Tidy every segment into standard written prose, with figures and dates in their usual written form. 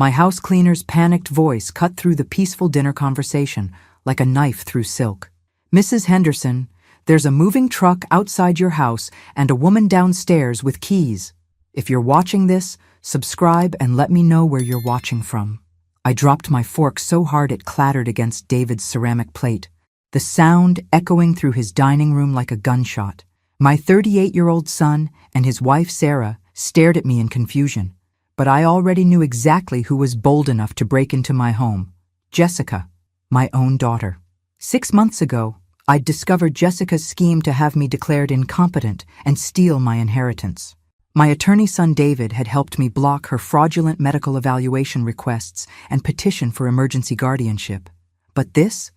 My house cleaner's panicked voice cut through the peaceful dinner conversation like a knife through silk. "Mrs. Henderson, there's a moving truck outside your house and a woman downstairs with keys. If you're watching this, subscribe and let me know where you're watching from." I dropped my fork so hard it clattered against David's ceramic plate, the sound echoing through his dining room like a gunshot. My 38-year-old son and his wife Sarah stared at me in confusion, but I already knew exactly who was bold enough to break into my home. Jessica, my own daughter. 6 months ago, I'd discovered Jessica's scheme to have me declared incompetent and steal my inheritance. My attorney son David had helped me block her fraudulent medical evaluation requests and petition for emergency guardianship. But this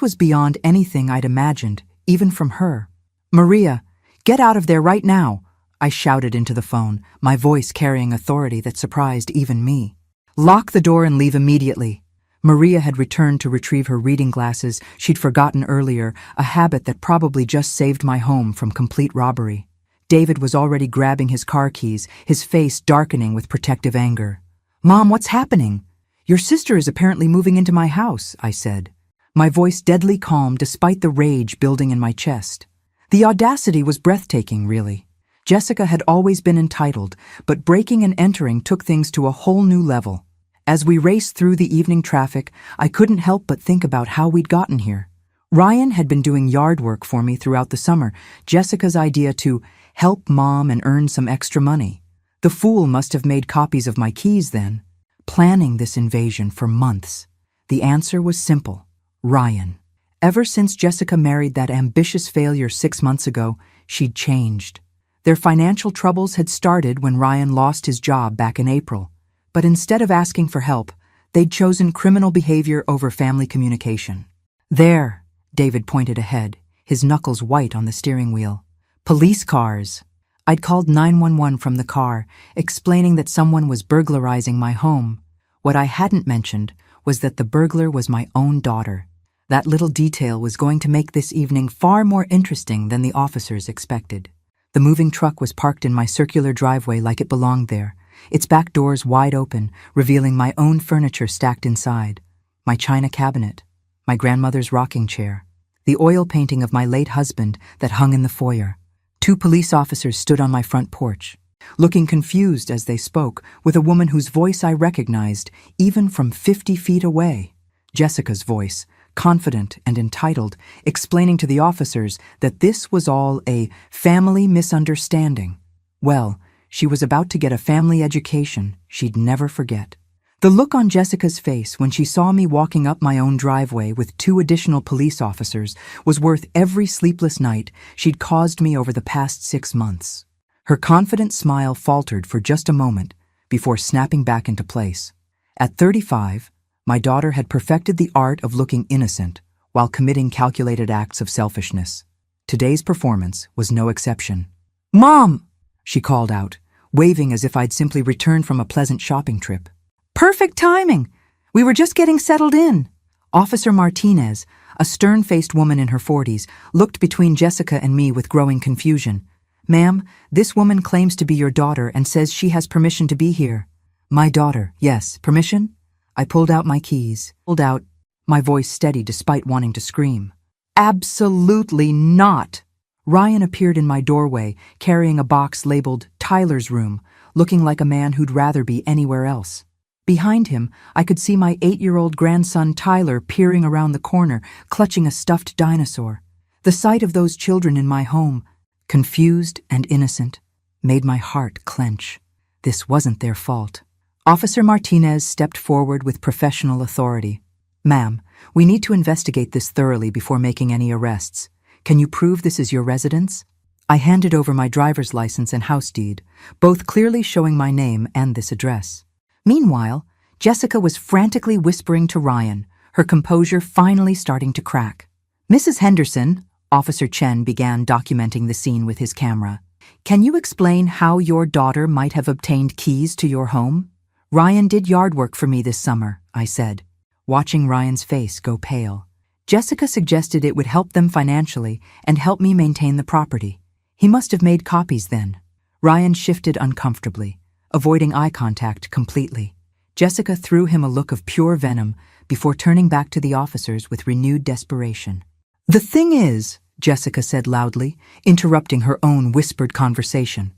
was beyond anything I'd imagined, even from her. "Maria, get out of there right now," I shouted into the phone, my voice carrying authority that surprised even me. "Lock the door and leave immediately." Maria had returned to retrieve her reading glasses she'd forgotten earlier, a habit that probably just saved my home from complete robbery. David was already grabbing his car keys, his face darkening with protective anger. "Mom, what's happening?" "Your sister is apparently moving into my house," I said, my voice deadly calm despite the rage building in my chest. The audacity was breathtaking, really. Jessica had always been entitled, but breaking and entering took things to a whole new level. As we raced through the evening traffic, I couldn't help but think about how we'd gotten here. Ryan had been doing yard work for me throughout the summer, Jessica's idea to help Mom and earn some extra money. The fool must have made copies of my keys then, planning this invasion for months. The answer was simple: Ryan. Ever since Jessica married that ambitious failure 6 months ago, she'd changed. Their financial troubles had started when Ryan lost his job back in April. But instead of asking for help, they'd chosen criminal behavior over family communication. "There," David pointed ahead, his knuckles white on the steering wheel. "Police cars." I'd called 911 from the car, explaining that someone was burglarizing my home. What I hadn't mentioned was that the burglar was my own daughter. That little detail was going to make this evening far more interesting than the officers expected. The moving truck was parked in my circular driveway like it belonged there, its back doors wide open, revealing my own furniture stacked inside. My china cabinet, my grandmother's rocking chair, the oil painting of my late husband that hung in the foyer. 2 police officers stood on my front porch, looking confused as they spoke, with a woman whose voice I recognized, even from 50 feet away. Jessica's voice, confident and entitled, explaining to the officers that this was all a family misunderstanding. Well, she was about to get a family education she'd never forget. The look on Jessica's face when she saw me walking up my own driveway with 2 additional police officers was worth every sleepless night she'd caused me over the past 6 months. Her confident smile faltered for just a moment before snapping back into place. At 35, my daughter had perfected the art of looking innocent while committing calculated acts of selfishness. Today's performance was no exception. "Mom!" she called out, waving as if I'd simply returned from a pleasant shopping trip. "Perfect timing! We were just getting settled in." Officer Martinez, a stern-faced woman in her 40s, looked between Jessica and me with growing confusion. "Ma'am, this woman claims to be your daughter and says she has permission to be here." "My daughter, yes. Permission?" I pulled out my keys, my voice steady despite wanting to scream. "Absolutely not!" Ryan appeared in my doorway, carrying a box labeled Tyler's room, looking like a man who'd rather be anywhere else. Behind him, I could see my 8-year-old grandson Tyler peering around the corner, clutching a stuffed dinosaur. The sight of those children in my home, confused and innocent, made my heart clench. This wasn't their fault. Officer Martinez stepped forward with professional authority. "Ma'am, we need to investigate this thoroughly before making any arrests. Can you prove this is your residence?" I handed over my driver's license and house deed, both clearly showing my name and this address. Meanwhile, Jessica was frantically whispering to Ryan, her composure finally starting to crack. "Mrs. Henderson," Officer Chen began documenting the scene with his camera, "can you explain how your daughter might have obtained keys to your home?" "Ryan did yard work for me this summer," I said, watching Ryan's face go pale. Jessica suggested it would help them financially and help me maintain the property. He must have made copies then. Ryan shifted uncomfortably, avoiding eye contact completely. Jessica threw him a look of pure venom before turning back to the officers with renewed desperation. "The thing is," Jessica said loudly, interrupting her own whispered conversation,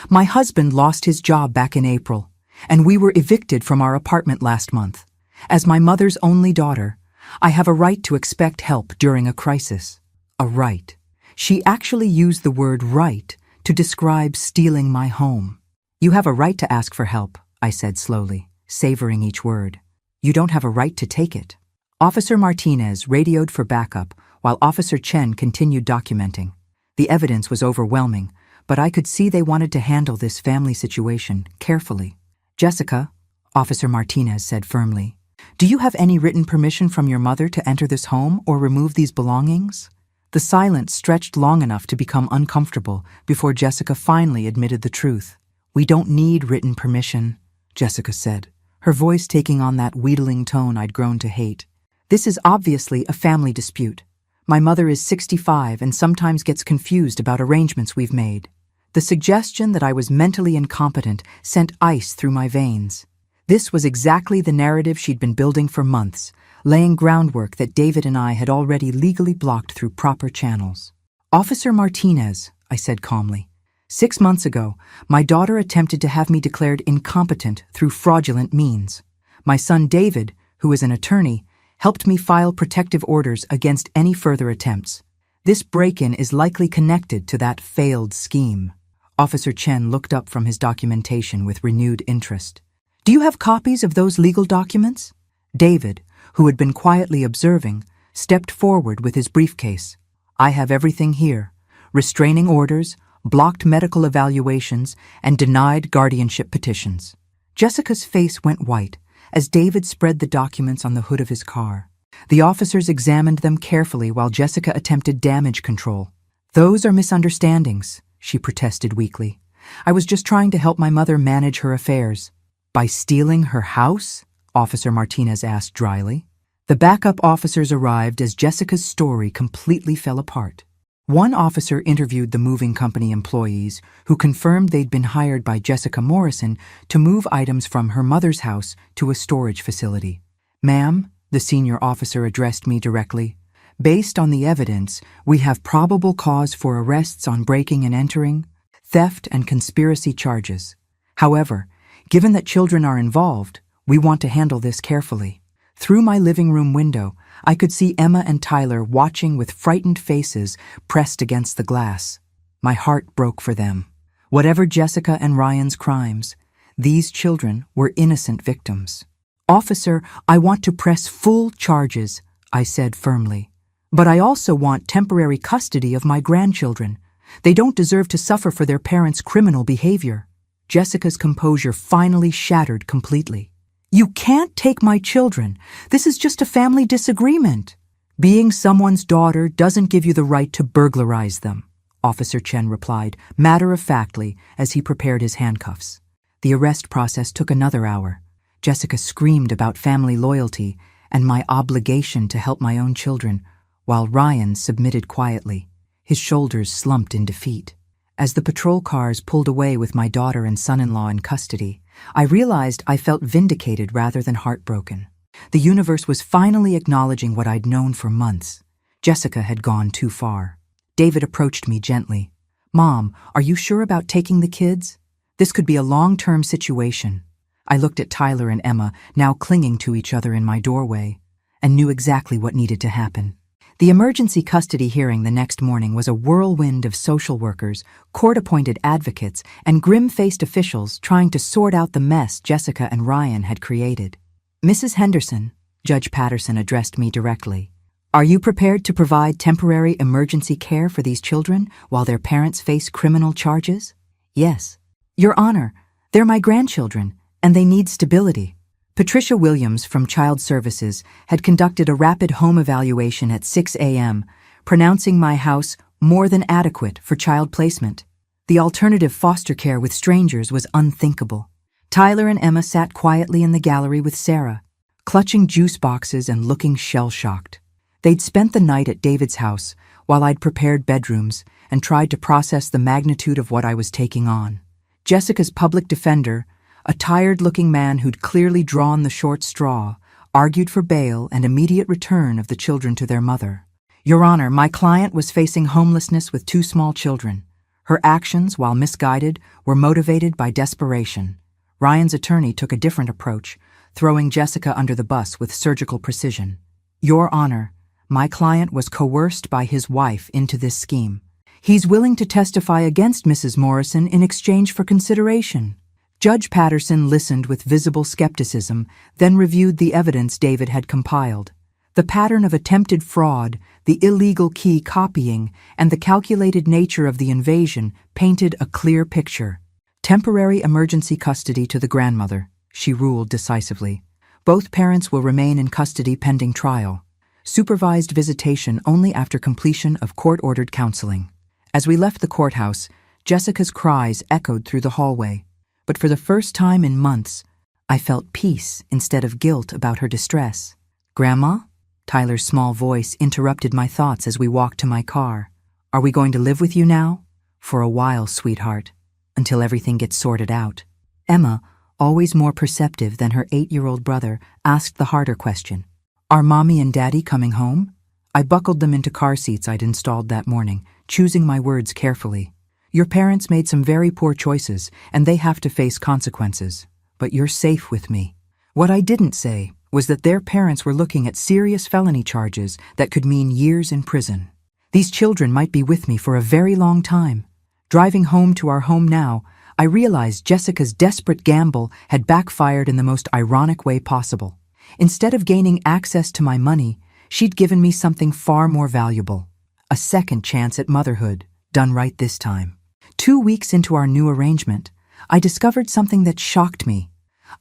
"my husband lost his job back in April, and we were evicted from our apartment last month. As my mother's only daughter, I have a right to expect help during a crisis." A right. She actually used the word right to describe stealing my home. "You have a right to ask for help," I said slowly, savoring each word. "You don't have a right to take it." Officer Martinez radioed for backup while Officer Chen continued documenting. The evidence was overwhelming, but I could see they wanted to handle this family situation carefully. "Jessica," Officer Martinez said firmly, "do you have any written permission from your mother to enter this home or remove these belongings?" The silence stretched long enough to become uncomfortable before Jessica finally admitted the truth. "We don't need written permission," Jessica said, her voice taking on that wheedling tone I'd grown to hate. "This is obviously a family dispute. My mother is 65 and sometimes gets confused about arrangements we've made." The suggestion that I was mentally incompetent sent ice through my veins. This was exactly the narrative she'd been building for months, laying groundwork that David and I had already legally blocked through proper channels. "Officer Martinez," I said calmly, "6 months ago, my daughter attempted to have me declared incompetent through fraudulent means. My son David, who is an attorney, helped me file protective orders against any further attempts. This break-in is likely connected to that failed scheme." Officer Chen looked up from his documentation with renewed interest. "Do you have copies of those legal documents?" David, who had been quietly observing, stepped forward with his briefcase. "I have everything here: restraining orders, blocked medical evaluations, and denied guardianship petitions." Jessica's face went white as David spread the documents on the hood of his car. The officers examined them carefully while Jessica attempted damage control. "Those are misunderstandings," she protested weakly. "I was just trying to help my mother manage her affairs." "By stealing her house?" Officer Martinez asked dryly. The backup officers arrived as Jessica's story completely fell apart. One officer interviewed the moving company employees who confirmed they'd been hired by Jessica Morrison to move items from her mother's house to a storage facility. "Ma'am," the senior officer addressed me directly, "based on the evidence, we have probable cause for arrests on breaking and entering, theft, and conspiracy charges. However, given that children are involved, we want to handle this carefully." Through my living room window, I could see Emma and Tyler watching with frightened faces pressed against the glass. My heart broke for them. Whatever Jessica and Ryan's crimes, these children were innocent victims. "Officer, I want to press full charges," I said firmly. "But I also want temporary custody of my grandchildren. They don't deserve to suffer for their parents' criminal behavior." Jessica's composure finally shattered completely. "You can't take my children. This is just a family disagreement." "Being someone's daughter doesn't give you the right to burglarize them," Officer Chen replied, matter-of-factly, as he prepared his handcuffs. The arrest process took another hour. Jessica screamed about family loyalty and my obligation to help my own children, while Ryan submitted quietly. His shoulders slumped in defeat. As the patrol cars pulled away with my daughter and son-in-law in custody, I realized I felt vindicated rather than heartbroken. The universe was finally acknowledging what I'd known for months. Jessica had gone too far. David approached me gently. "Mom, are you sure about taking the kids? This could be a long-term situation." I looked at Tyler and Emma, now clinging to each other in my doorway, and knew exactly what needed to happen. The emergency custody hearing the next morning was a whirlwind of social workers, court-appointed advocates, and grim-faced officials trying to sort out the mess Jessica and Ryan had created. "Mrs. Henderson," Judge Patterson addressed me directly, "are you prepared to provide temporary emergency care for these children while their parents face criminal charges?" "Yes." "Your Honor, they're my grandchildren, and they need stability." Patricia Williams from Child Services had conducted a rapid home evaluation at 6 a.m., pronouncing my house more than adequate for child placement. The alternative foster care with strangers was unthinkable. Tyler and Emma sat quietly in the gallery with Sarah, clutching juice boxes and looking shell-shocked. They'd spent the night at David's house while I'd prepared bedrooms and tried to process the magnitude of what I was taking on. Jessica's public defender, A tired-looking man who'd clearly drawn the short straw argued for bail and immediate return of the children to their mother. Your Honor, my client was facing homelessness with 2 small children. Her actions, while misguided, were motivated by desperation. Ryan's attorney took a different approach, throwing Jessica under the bus with surgical precision. Your Honor, my client was coerced by his wife into this scheme. He's willing to testify against Mrs. Morrison in exchange for consideration. Judge Patterson listened with visible skepticism, then reviewed the evidence David had compiled. The pattern of attempted fraud, the illegal key copying, and the calculated nature of the invasion painted a clear picture. Temporary emergency custody to the grandmother, she ruled decisively. Both parents will remain in custody pending trial. Supervised visitation only after completion of court-ordered counseling. As we left the courthouse, Jessica's cries echoed through the hallway. But for the first time in months, I felt peace instead of guilt about her distress. Grandma? Tyler's small voice interrupted my thoughts as we walked to my car. Are we going to live with you now? For a while, sweetheart, until everything gets sorted out. Emma, always more perceptive than her 8-year-old brother, asked the harder question. Are Mommy and Daddy coming home? I buckled them into car seats I'd installed that morning, choosing my words carefully. Your parents made some very poor choices, and they have to face consequences. But you're safe with me. What I didn't say was that their parents were looking at serious felony charges that could mean years in prison. These children might be with me for a very long time. Driving home to our home now, I realized Jessica's desperate gamble had backfired in the most ironic way possible. Instead of gaining access to my money, she'd given me something far more valuable. A second chance at motherhood, done right this time. 2 weeks into our new arrangement, I discovered something that shocked me.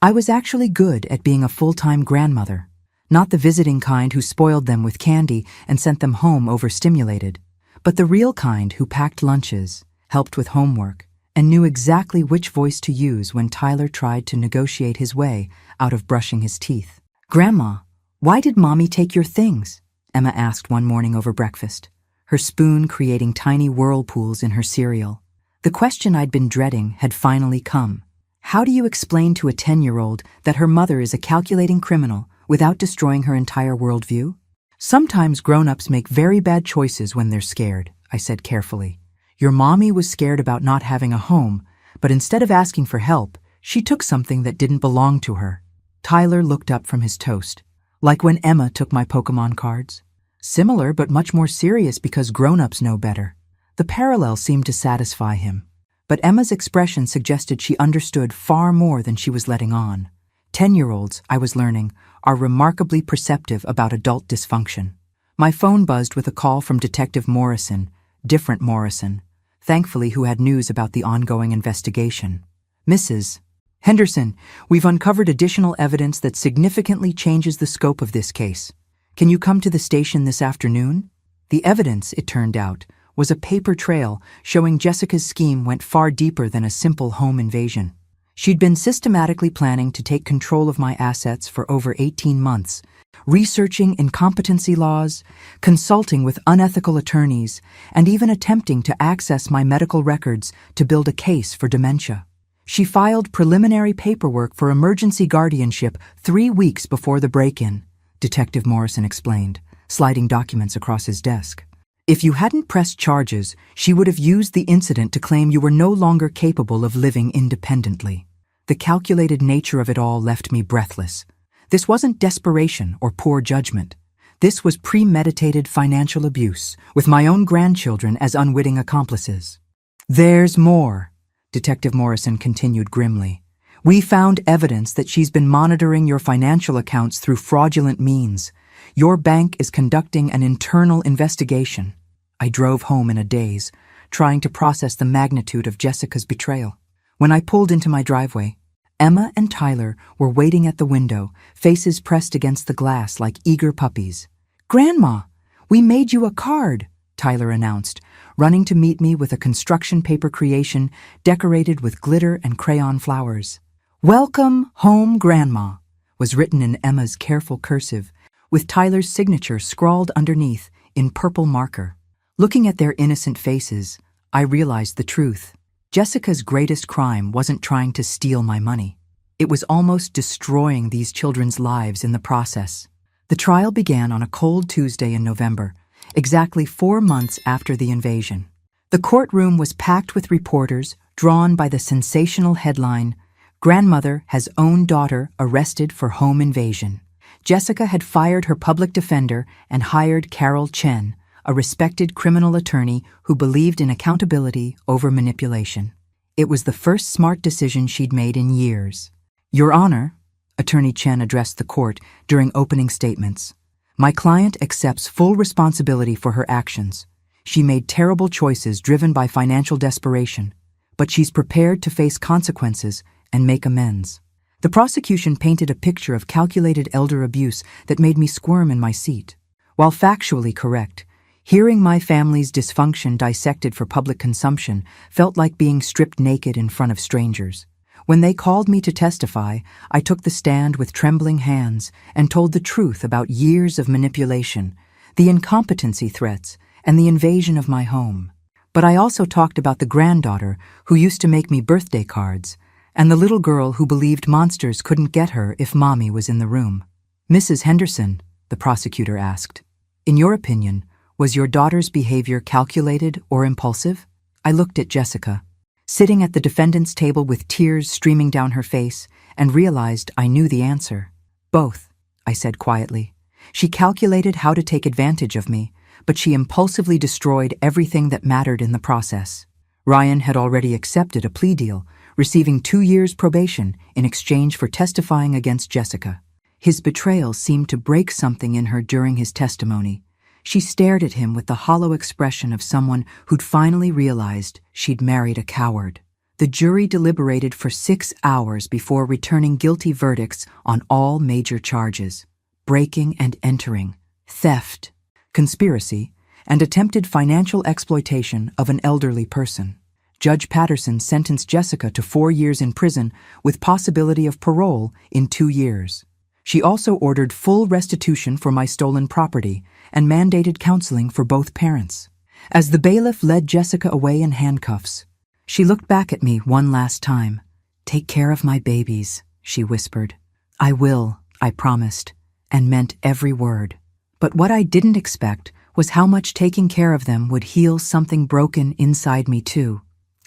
I was actually good at being a full-time grandmother, not the visiting kind who spoiled them with candy and sent them home overstimulated, but the real kind who packed lunches, helped with homework, and knew exactly which voice to use when Tyler tried to negotiate his way out of brushing his teeth. Grandma, why did Mommy take your things? Emma asked one morning over breakfast, her spoon creating tiny whirlpools in her cereal. The question I'd been dreading had finally come. How do you explain to a 10-year-old that her mother is a calculating criminal without destroying her entire worldview? Sometimes grown-ups make very bad choices when they're scared, I said carefully. Your mommy was scared about not having a home, but instead of asking for help, she took something that didn't belong to her. Tyler looked up from his toast. Like when Emma took my Pokemon cards? Similar, but much more serious because grown-ups know better. The parallel seemed to satisfy him. But Emma's expression suggested she understood far more than she was letting on. 10-year-olds, I was learning, are remarkably perceptive about adult dysfunction. My phone buzzed with a call from Detective Morrison, different Morrison, thankfully who had news about the ongoing investigation. Mrs. Henderson, we've uncovered additional evidence that significantly changes the scope of this case. Can you come to the station this afternoon? The evidence, it turned out, was a paper trail showing Jessica's scheme went far deeper than a simple home invasion. She'd been systematically planning to take control of my assets for over 18 months, researching incompetency laws, consulting with unethical attorneys, and even attempting to access my medical records to build a case for dementia. She filed preliminary paperwork for emergency guardianship 3 weeks before the break-in, Detective Morrison explained, sliding documents across his desk. If you hadn't pressed charges, she would have used the incident to claim you were no longer capable of living independently. The calculated nature of it all left me breathless. This wasn't desperation or poor judgment. This was premeditated financial abuse, with my own grandchildren as unwitting accomplices. There's more, Detective Morrison continued grimly. We found evidence that she's been monitoring your financial accounts through fraudulent means. Your bank is conducting an internal investigation. I drove home in a daze, trying to process the magnitude of Jessica's betrayal. When I pulled into my driveway, Emma and Tyler were waiting at the window, faces pressed against the glass like eager puppies. Grandma, we made you a card, Tyler announced, running to meet me with a construction paper creation decorated with glitter and crayon flowers. Welcome home, Grandma, was written in Emma's careful cursive, with Tyler's signature scrawled underneath in purple marker. Looking at their innocent faces, I realized the truth. Jessica's greatest crime wasn't trying to steal my money. It was almost destroying these children's lives in the process. The trial began on a cold Tuesday in November, exactly 4 months after the invasion. The courtroom was packed with reporters, drawn by the sensational headline, "Grandmother has own daughter arrested for home invasion." Jessica had fired her public defender and hired Carol Chen, a respected criminal attorney who believed in accountability over manipulation. It was the first smart decision she'd made in years. "Your Honor," Attorney Chen addressed the court during opening statements, "my client accepts full responsibility for her actions. She made terrible choices driven by financial desperation, but she's prepared to face consequences and make amends." The prosecution painted a picture of calculated elder abuse that made me squirm in my seat. While factually correct, hearing my family's dysfunction dissected for public consumption felt like being stripped naked in front of strangers. When they called me to testify, I took the stand with trembling hands and told the truth about years of manipulation, the incompetency threats, and the invasion of my home. But I also talked about the granddaughter who used to make me birthday cards, and the little girl who believed monsters couldn't get her if Mommy was in the room. "Mrs. Henderson," the prosecutor asked, "in your opinion, was your daughter's behavior calculated or impulsive?" I looked at Jessica, sitting at the defendant's table with tears streaming down her face, and realized I knew the answer. "Both," I said quietly. "She calculated how to take advantage of me, but she impulsively destroyed everything that mattered in the process." Ryan had already accepted a plea deal, receiving 2 years probation in exchange for testifying against Jessica. His betrayal seemed to break something in her during his testimony. She stared at him with the hollow expression of someone who'd finally realized she'd married a coward. The jury deliberated for 6 hours before returning guilty verdicts on all major charges: breaking and entering, theft, conspiracy, and attempted financial exploitation of an elderly person. Judge Patterson sentenced Jessica to 4 years in prison with possibility of parole in 2 years. She also ordered full restitution for my stolen property and mandated counseling for both parents. As the bailiff led Jessica away in handcuffs, she looked back at me one last time. "Take care of my babies," she whispered. "I will," I promised, and meant every word. But what I didn't expect was how much taking care of them would heal something broken inside me too.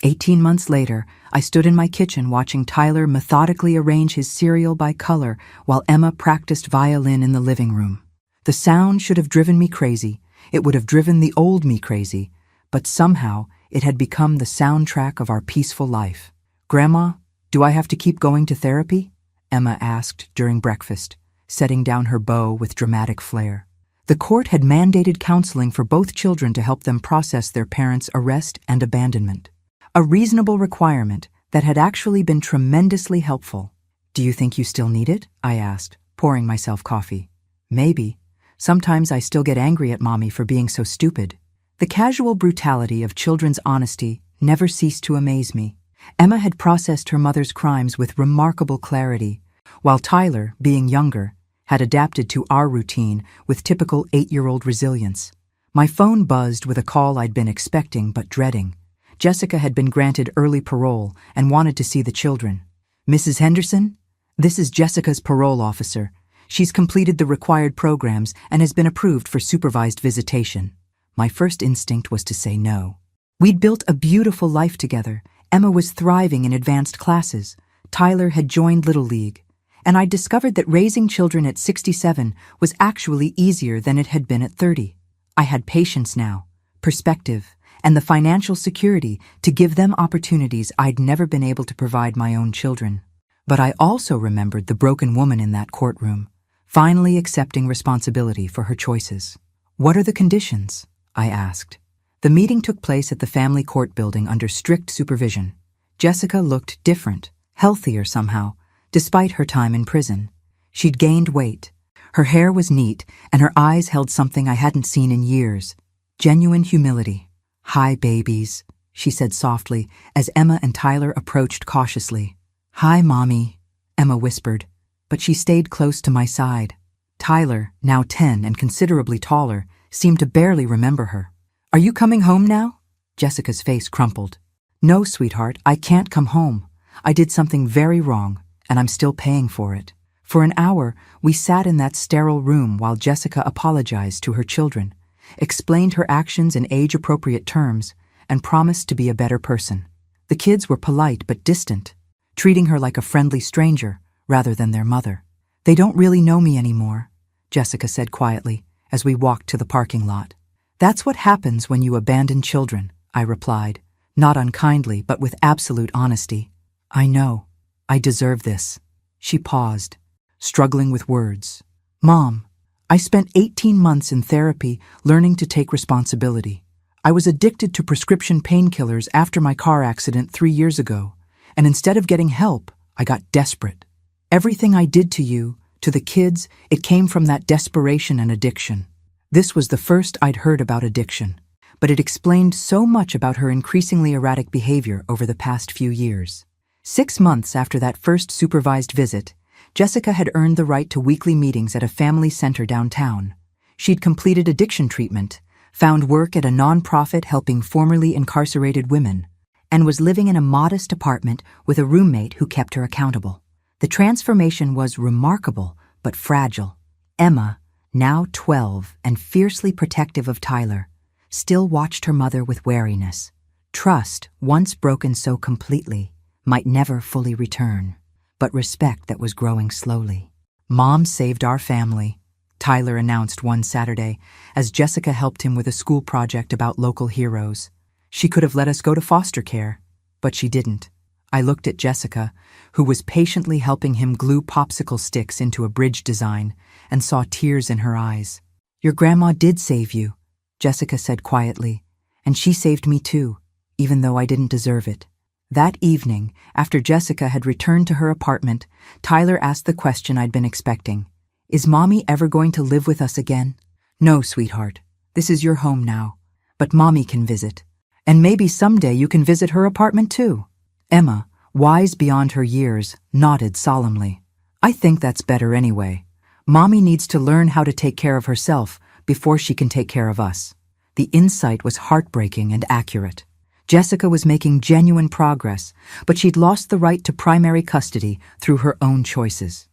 18 months later, I stood in my kitchen watching Tyler methodically arrange his cereal by color while Emma practiced violin in the living room. The sound should have driven me crazy. It would have driven the old me crazy, but somehow it had become the soundtrack of our peaceful life. "Grandma, do I have to keep going to therapy?" Emma asked during breakfast, setting down her bow with dramatic flair. The court had mandated counseling for both children to help them process their parents' arrest and abandonment. A reasonable requirement that had actually been tremendously helpful. "Do you think you still need it?" I asked, pouring myself coffee. "Maybe. Sometimes I still get angry at Mommy for being so stupid." The casual brutality of children's honesty never ceased to amaze me. Emma had processed her mother's crimes with remarkable clarity, while Tyler, being younger, had adapted to our routine with typical 8-year-old resilience. My phone buzzed with a call I'd been expecting but dreading. Jessica had been granted early parole and wanted to see the children. "Mrs. Henderson? This is Jessica's parole officer. She's completed the required programs and has been approved for supervised visitation." My first instinct was to say no. We'd built a beautiful life together. Emma was thriving in advanced classes. Tyler had joined Little League. And I discovered that raising children at 67 was actually easier than it had been at 30. I had patience now, perspective, and the financial security to give them opportunities I'd never been able to provide my own children. But I also remembered the broken woman in that courtroom, finally accepting responsibility for her choices. "What are the conditions?" I asked. The meeting took place at the family court building under strict supervision. Jessica looked different, healthier somehow, despite her time in prison. She'd gained weight. Her hair was neat, and her eyes held something I hadn't seen in years: genuine humility. "Hi, babies," she said softly as Emma and Tyler approached cautiously. "Hi, Mommy," Emma whispered, but she stayed close to my side. Tyler, now 10 and considerably taller, seemed to barely remember her. "Are you coming home now?" Jessica's face crumpled. "No, sweetheart, I can't come home. I did something very wrong, and I'm still paying for it. For an hour, we sat in that sterile room while Jessica apologized to her children, explained her actions in age-appropriate terms, and promised to be a better person. The kids were polite but distant, treating her like a friendly stranger rather than their mother. "They don't really know me anymore," Jessica said quietly as we walked to the parking lot. "That's what happens when you abandon children," I replied, not unkindly but with absolute honesty. "I know. I deserve this." She paused, struggling with words. "Mom, I spent 18 months in therapy learning to take responsibility. I was addicted to prescription painkillers after my car accident 3 years ago, and instead of getting help, I got desperate. Everything I did to you, to the kids, it came from that desperation and addiction." This was the first I'd heard about addiction, but it explained so much about her increasingly erratic behavior over the past few years. 6 months after that first supervised visit, Jessica had earned the right to weekly meetings at a family center downtown. She'd completed addiction treatment, found work at a nonprofit helping formerly incarcerated women, and was living in a modest apartment with a roommate who kept her accountable. The transformation was remarkable but fragile. Emma, now 12 and fiercely protective of Tyler, still watched her mother with wariness. Trust, once broken so completely, might never fully return, but respect that was growing slowly. "Mom saved our family," Tyler announced one Saturday as Jessica helped him with a school project about local heroes. "She could have let us go to foster care, but she didn't." I looked at Jessica, who was patiently helping him glue popsicle sticks into a bridge design, and saw tears in her eyes. "Your grandma did save you," Jessica said quietly, "and she saved me too, even though I didn't deserve it." That evening, after Jessica had returned to her apartment, Tyler asked the question I'd been expecting. "Is Mommy ever going to live with us again?" "No, sweetheart. This is your home now. But Mommy can visit. And maybe someday you can visit her apartment too." Emma, wise beyond her years, nodded solemnly. "I think that's better anyway. Mommy needs to learn how to take care of herself before she can take care of us." The insight was heartbreaking and accurate. Jessica was making genuine progress, but she'd lost the right to primary custody through her own choices.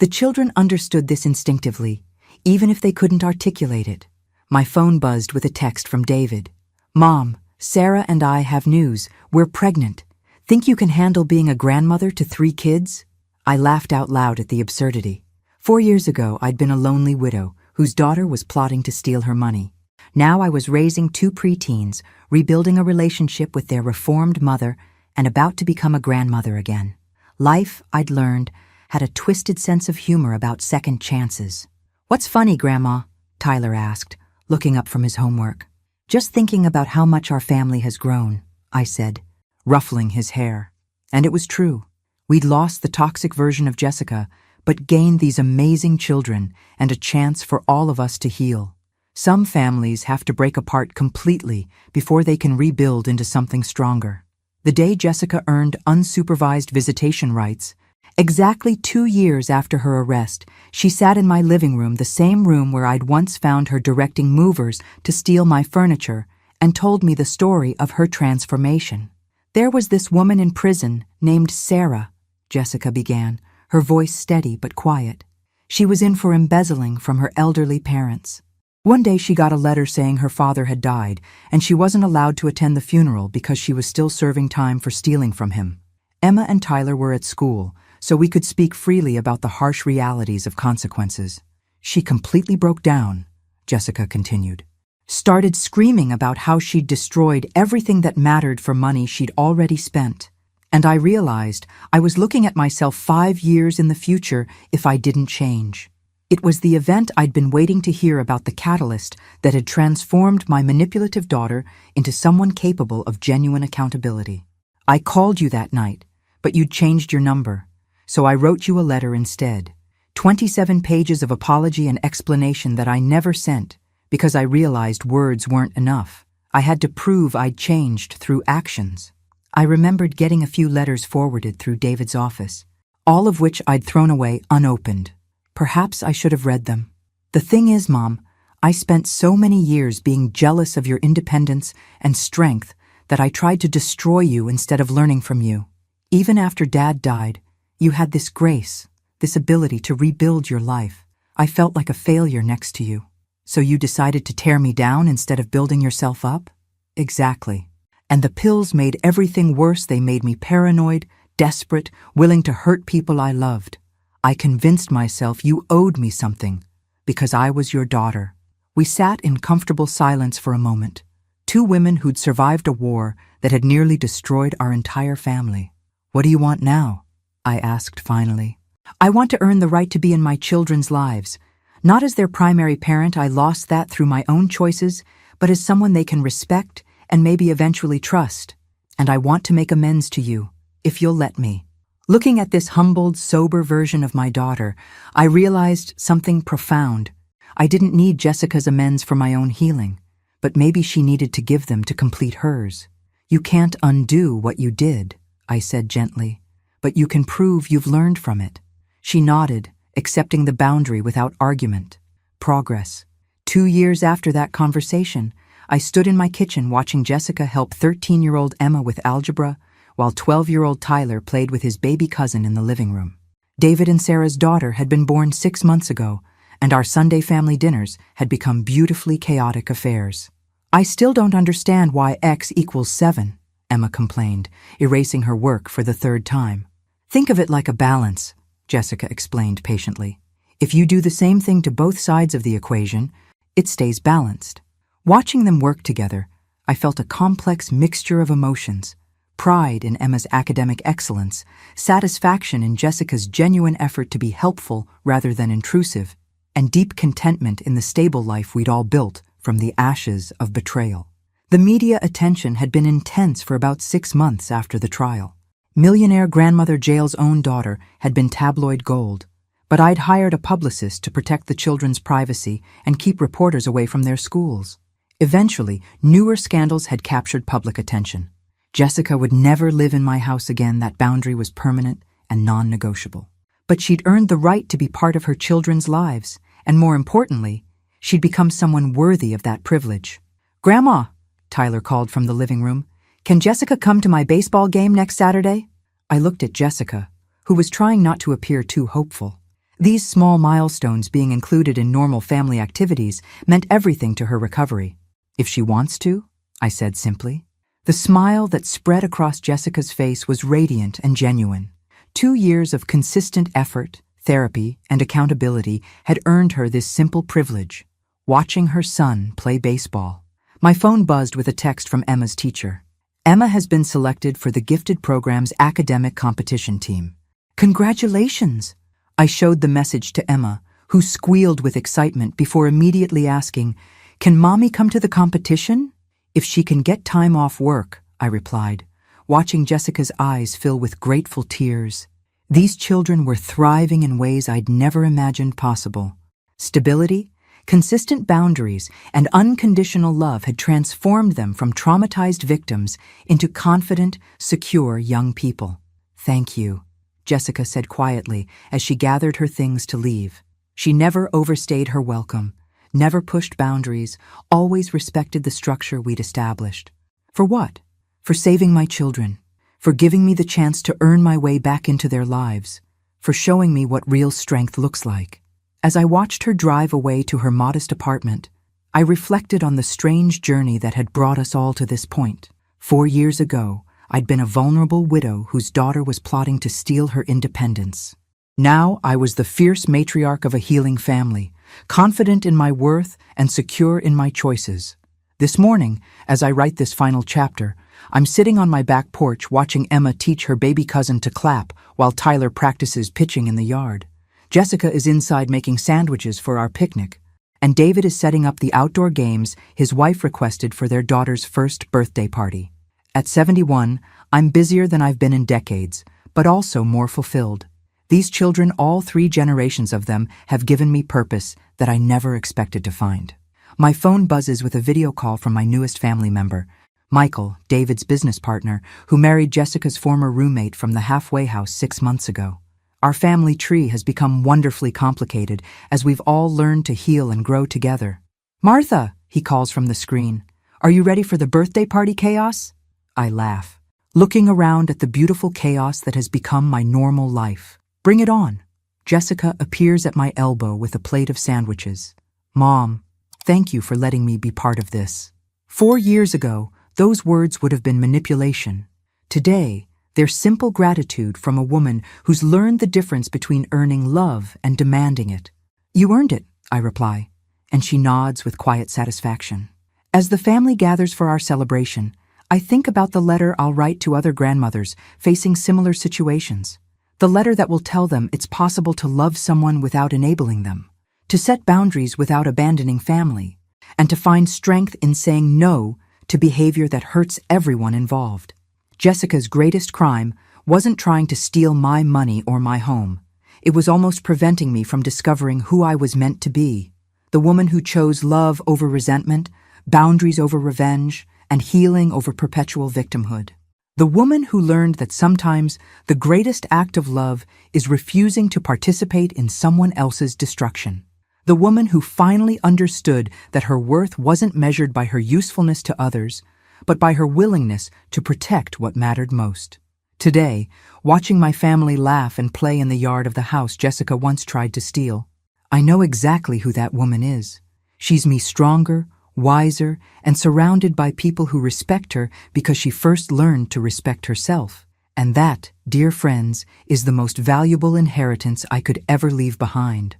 The children understood this instinctively, even if they couldn't articulate it. My phone buzzed with a text from David. "Mom, Sarah and I have news. We're pregnant. Think you can handle being a grandmother to 3 kids?" I laughed out loud at the absurdity. 4 years ago, I'd been a lonely widow whose daughter was plotting to steal her money. Now I was raising 2 preteens, rebuilding a relationship with their reformed mother, and about to become a grandmother again. Life, I'd learned, had a twisted sense of humor about second chances. "What's funny, Grandma?" Tyler asked, looking up from his homework. "Just thinking about how much our family has grown," I said, ruffling his hair. And it was true. We'd lost the toxic version of Jessica, but gained these amazing children and a chance for all of us to heal. Some families have to break apart completely before they can rebuild into something stronger. The day Jessica earned unsupervised visitation rights, exactly 2 years after her arrest, she sat in my living room, the same room where I'd once found her directing movers to steal my furniture, and told me the story of her transformation. "There was this woman in prison named Sarah," Jessica began, her voice steady but quiet. "She was in for embezzling from her elderly parents. One day she got a letter saying her father had died, and she wasn't allowed to attend the funeral because she was still serving time for stealing from him. Emma and Tyler were at school, so we could speak freely about the harsh realities of consequences. She completely broke down," Jessica continued. "Started screaming about how she'd destroyed everything that mattered for money she'd already spent. And I realized I was looking at myself 5 years in the future if I didn't change. It was the event I'd been waiting to hear about, the catalyst that had transformed my manipulative daughter into someone capable of genuine accountability. I called you that night, but you'd changed your number, so I wrote you a letter instead. 27 pages of apology and explanation that I never sent because I realized words weren't enough. I had to prove I'd changed through actions. I remembered getting a few letters forwarded through David's office, all of which I'd thrown away unopened. Perhaps I should have read them. The thing is, Mom, I spent so many years being jealous of your independence and strength that I tried to destroy you instead of learning from you. Even after Dad died, You had this grace, this ability to rebuild your life. I felt like a failure next to you. So you decided to tear me down instead of building yourself up? Exactly. And the pills made everything worse. They made me paranoid, desperate, willing to hurt people I loved. I convinced myself you owed me something, because I was your daughter. We sat in comfortable silence for a moment. Two women who'd survived a war that had nearly destroyed our entire family. What do you want now? I asked finally. I want to earn the right to be in my children's lives. Not as their primary parent, I lost that through my own choices, but as someone they can respect and maybe eventually trust. And I want to make amends to you, if you'll let me. Looking at this humbled, sober version of my daughter, I realized something profound. I didn't need Jessica's amends for my own healing, but maybe she needed to give them to complete hers. You can't undo what you did, I said gently, but you can prove you've learned from it. She nodded, accepting the boundary without argument. Progress. 2 years after that conversation, I stood in my kitchen watching Jessica help 13-year-old Emma with algebra, while 12-year-old Tyler played with his baby cousin in the living room. David and Sarah's daughter had been born 6 months ago, and our Sunday family dinners had become beautifully chaotic affairs. I still don't understand why X equals 7, Emma complained, erasing her work for the 3rd time. Think of it like a balance, Jessica explained patiently. If you do the same thing to both sides of the equation, it stays balanced. Watching them work together, I felt a complex mixture of emotions: pride in Emma's academic excellence, satisfaction in Jessica's genuine effort to be helpful rather than intrusive, and deep contentment in the stable life we'd all built from the ashes of betrayal. The media attention had been intense for about 6 months after the trial. Millionaire grandmother Jael's own daughter had been tabloid gold, but I'd hired a publicist to protect the children's privacy and keep reporters away from their schools. Eventually, newer scandals had captured public attention. Jessica would never live in my house again. That boundary was permanent and non-negotiable. But she'd earned the right to be part of her children's lives, and more importantly, she'd become someone worthy of that privilege. "Grandma," Tyler called from the living room, "can Jessica come to my baseball game next Saturday?" I looked at Jessica, who was trying not to appear too hopeful. These small milestones being included in normal family activities meant everything to her recovery. "If she wants to," I said simply. The smile that spread across Jessica's face was radiant and genuine. 2 years of consistent effort, therapy, and accountability had earned her this simple privilege: watching her son play baseball. My phone buzzed with a text from Emma's teacher. "Emma has been selected for the gifted program's academic competition team." "Congratulations!" I showed the message to Emma, who squealed with excitement before immediately asking, "Can Mommy come to the competition?" "If she can get time off work," I replied, watching Jessica's eyes fill with grateful tears. These children were thriving in ways I'd never imagined possible. Stability, consistent boundaries, and unconditional love had transformed them from traumatized victims into confident, secure young people. "Thank you," Jessica said quietly as she gathered her things to leave. She never overstayed her welcome, never pushed boundaries, always respected the structure we'd established. For what? For saving my children, for giving me the chance to earn my way back into their lives, for showing me what real strength looks like. As I watched her drive away to her modest apartment, I reflected on the strange journey that had brought us all to this point. 4 years ago, I'd been a vulnerable widow whose daughter was plotting to steal her independence. Now I was the fierce matriarch of a healing family, confident in my worth and secure in my choices. This morning, as I write this final chapter, I'm sitting on my back porch watching Emma teach her baby cousin to clap while Tyler practices pitching in the yard. Jessica is inside making sandwiches for our picnic, and David is setting up the outdoor games his wife requested for their daughter's first birthday party. At 71, I'm busier than I've been in decades, but also more fulfilled. These children, all 3 generations of them, have given me purpose that I never expected to find. My phone buzzes with a video call from my newest family member, Michael, David's business partner, who married Jessica's former roommate from the halfway house 6 months ago. Our family tree has become wonderfully complicated as we've all learned to heal and grow together. "Martha," he calls from the screen, "are you ready for the birthday party chaos?" I laugh. looking around at the beautiful chaos that has become my normal life. Bring it on. Jessica appears at my elbow with a plate of sandwiches. Mom, thank you for letting me be part of this. 4 years ago, those words would have been manipulation. Today, they're simple gratitude from a woman who's learned the difference between earning love and demanding it. You earned it, I reply, and she nods with quiet satisfaction. As the family gathers for our celebration, I think about the letter I'll write to other grandmothers facing similar situations. The letter that will tell them it's possible to love someone without enabling them, to set boundaries without abandoning family, and to find strength in saying no to behavior that hurts everyone involved. Jessica's greatest crime wasn't trying to steal my money or my home. It was almost preventing me from discovering who I was meant to be. The woman who chose love over resentment, boundaries over revenge, and healing over perpetual victimhood. The woman who learned that sometimes the greatest act of love is refusing to participate in someone else's destruction. The woman who finally understood that her worth wasn't measured by her usefulness to others, but by her willingness to protect what mattered most. Today, watching my family laugh and play in the yard of the house Jessica once tried to steal, I know exactly who that woman is. She's me stronger, wiser, and surrounded by people who respect her because she first learned to respect herself. And that, dear friends, is the most valuable inheritance I could ever leave behind.